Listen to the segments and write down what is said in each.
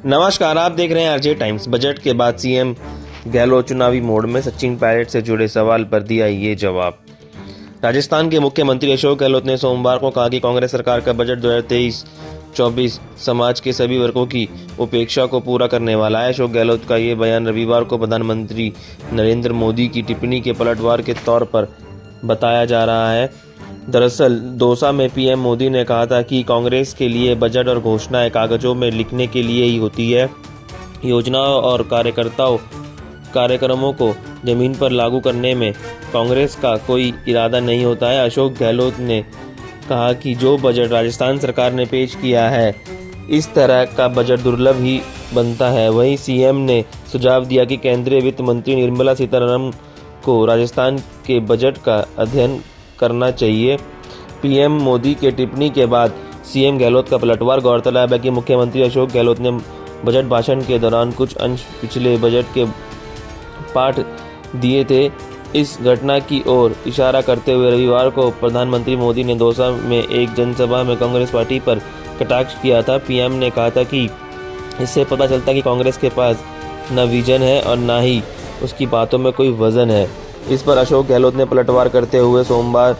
नमस्कार, आप देख रहे हैं आरजे टाइम्स। बजट के बाद सीएम गहलोत चुनावी मोड में। सचिन पायलट से जुड़े सवाल पर दिया ये जवाब। राजस्थान के मुख्यमंत्री अशोक गहलोत ने सोमवार को कहा कि कांग्रेस सरकार का बजट 2023-24 समाज के सभी वर्गों की उपेक्षा को पूरा करने वाला है। अशोक गहलोत का ये बयान रविवार को प्रधानमंत्री नरेंद्र मोदी की टिप्पणी के पलटवार के तौर पर बताया जा रहा है। दरअसल दौसा में पीएम मोदी ने कहा था कि कांग्रेस के लिए बजट और घोषणाएं कागजों में लिखने के लिए ही होती है। योजनाओं और कार्यक्रमों को जमीन पर लागू करने में कांग्रेस का कोई इरादा नहीं होता है। अशोक गहलोत ने कहा कि जो बजट राजस्थान सरकार ने पेश किया है, इस तरह का बजट दुर्लभ ही बनता है। वहीं सीएम ने सुझाव दिया कि केंद्रीय वित्त मंत्री निर्मला सीतारमण को राजस्थान के बजट का अध्ययन करना चाहिए। पीएम मोदी के टिप्पणी के बाद सीएम गहलोत का पलटवार। गौरतलब है कि मुख्यमंत्री अशोक गहलोत ने बजट भाषण के दौरान कुछ अंश पिछले बजट के पाठ दिए थे। इस घटना की ओर इशारा करते हुए रविवार को प्रधानमंत्री मोदी ने दौसा में एक जनसभा में कांग्रेस पार्टी पर कटाक्ष किया था। पीएम ने कहा था कि इससे पता चलता कि कांग्रेस के पास न विजन है और न ही उसकी बातों में कोई वजन है। इस पर अशोक गहलोत ने पलटवार करते हुए सोमवार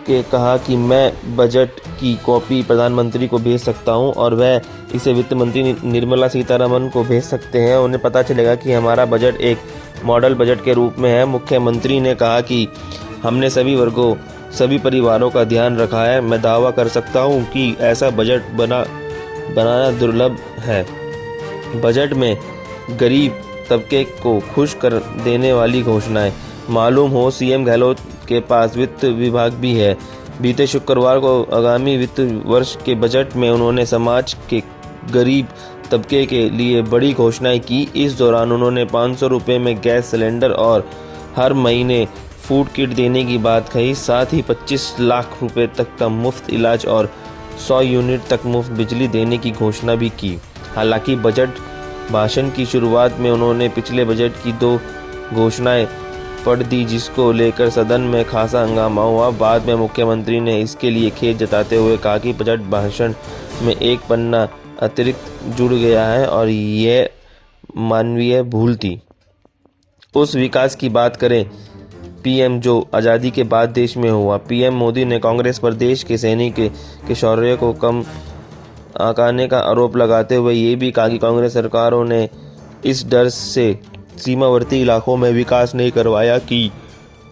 के कहा कि मैं बजट की कॉपी प्रधानमंत्री को भेज सकता हूं और वह इसे वित्त मंत्री निर्मला सीतारमण को भेज सकते हैं। उन्हें पता चलेगा कि हमारा बजट एक मॉडल बजट के रूप में है। मुख्यमंत्री ने कहा कि हमने सभी वर्गों, सभी परिवारों का ध्यान रखा है। मैं दावा कर सकता हूं कि ऐसा बजट बनाना दुर्लभ है। बजट में गरीब तबके को खुश कर देने वाली घोषणाएं। मालूम हो, सीएम गहलोत के पास वित्त विभाग भी है। बीते शुक्रवार को आगामी वित्त वर्ष के बजट में उन्होंने समाज के गरीब तबके के लिए बड़ी घोषणाएं की। इस दौरान उन्होंने 500 रुपये में गैस सिलेंडर और हर महीने फूड किट देने की बात कही। साथ ही 25 लाख रुपए तक का मुफ्त इलाज और 100 यूनिट तक मुफ्त बिजली देने की घोषणा भी की। हालांकि बजट भाषण की शुरुआत में उन्होंने पिछले बजट की 2 घोषणाएं पढ़ दी, जिसको लेकर सदन में खासा हंगामा हुआ। बाद में मुख्यमंत्री ने इसके लिए खेद जताते हुए कहा कि बजट भाषण में एक पन्ना अतिरिक्त जुड़ गया है और यह मानवीय भूल थी। उस विकास की बात करें पीएम जो आज़ादी के बाद देश में हुआ। पीएम मोदी ने कांग्रेस पर देश के सैनिक के शौर्य को कम आंकने का आरोप लगाते हुए ये भी कहा कि कांग्रेस सरकारों ने इस डर से सीमावर्ती इलाकों में विकास नहीं करवाया कि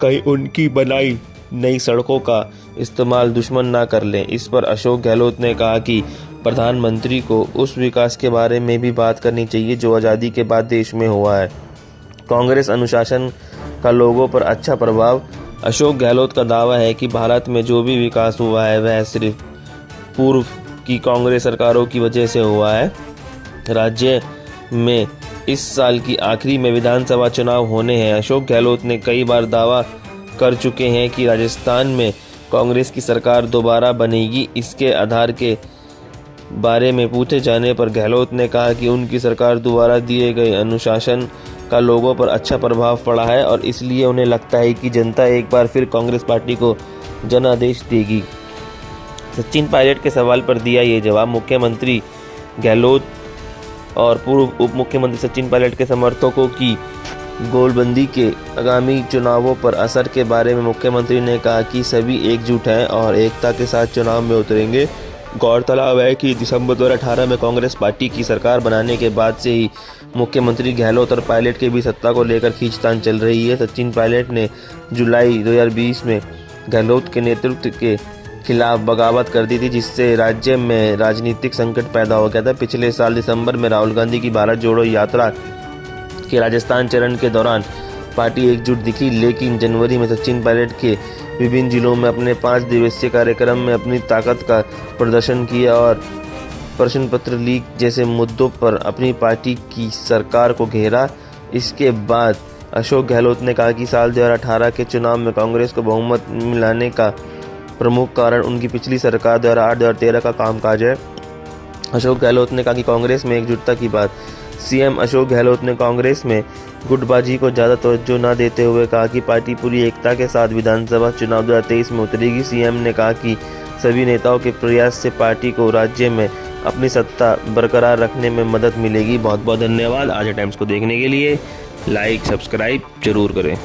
कहीं उनकी बनाई नई सड़कों का इस्तेमाल दुश्मन ना कर लें। इस पर अशोक गहलोत ने कहा कि प्रधानमंत्री को उस विकास के बारे में भी बात करनी चाहिए जो आज़ादी के बाद देश में हुआ है। कांग्रेस अनुशासन का लोगों पर अच्छा प्रभाव। अशोक गहलोत का दावा है कि भारत में जो भी विकास हुआ है वह सिर्फ पूर्व की कांग्रेस सरकारों की वजह से हुआ है। राज्य में इस साल की आखिरी में विधानसभा चुनाव होने हैं। अशोक गहलोत ने कई बार दावा कर चुके हैं कि राजस्थान में कांग्रेस की सरकार दोबारा बनेगी। इसके आधार के बारे में पूछे जाने पर गहलोत ने कहा कि उनकी सरकार द्वारा दिए गए अनुशासन का लोगों पर अच्छा प्रभाव पड़ा है और इसलिए उन्हें लगता है कि जनता एक बार फिर कांग्रेस पार्टी को जनादेश देगी। सचिन पायलट के सवाल पर दिया ये जवाब। मुख्यमंत्री गहलोत और पूर्व उप मुख्यमंत्री सचिन पायलट के समर्थकों की गोलबंदी के आगामी चुनावों पर असर के बारे में मुख्यमंत्री ने कहा कि सभी एकजुट हैं और एकता के साथ चुनाव में उतरेंगे। गौरतलब है कि दिसंबर 2018 में कांग्रेस पार्टी की सरकार बनाने के बाद से ही मुख्यमंत्री गहलोत और पायलट के बीच सत्ता को लेकर खींचतान चल रही है। सचिन पायलट ने जुलाई 2020 में गहलोत के नेतृत्व के खिलाफ बगावत कर दी थी, जिससे राज्य में राजनीतिक संकट पैदा हो गया था। पिछले साल दिसंबर में राहुल गांधी की भारत जोड़ो यात्रा के राजस्थान चरण के दौरान पार्टी एकजुट दिखी, लेकिन जनवरी में सचिन पायलट के विभिन्न जिलों में अपने 5 दिवसीय कार्यक्रम में अपनी ताकत का प्रदर्शन किया और प्रश्न पत्र लीक जैसे मुद्दों पर अपनी पार्टी की सरकार को घेरा। इसके बाद अशोक गहलोत ने कहा कि साल 2018 के चुनाव में कांग्रेस को बहुमत मिलाने का प्रमुख कारण उनकी पिछली सरकार 2008-2013 का कामकाज है। अशोक गहलोत ने कहा कि कांग्रेस में एकजुटता की बात। सीएम अशोक गहलोत ने कांग्रेस में गुटबाजी को ज़्यादा तवज्जो न देते हुए कहा कि पार्टी पूरी एकता के साथ विधानसभा चुनाव 2023 में उतरेगी। सीएम ने कहा कि सभी नेताओं के प्रयास से पार्टी को राज्य में अपनी सत्ता बरकरार रखने में मदद मिलेगी। बहुत बहुत धन्यवाद आज टाइम्स को देखने के लिए। लाइक सब्सक्राइब जरूर करें।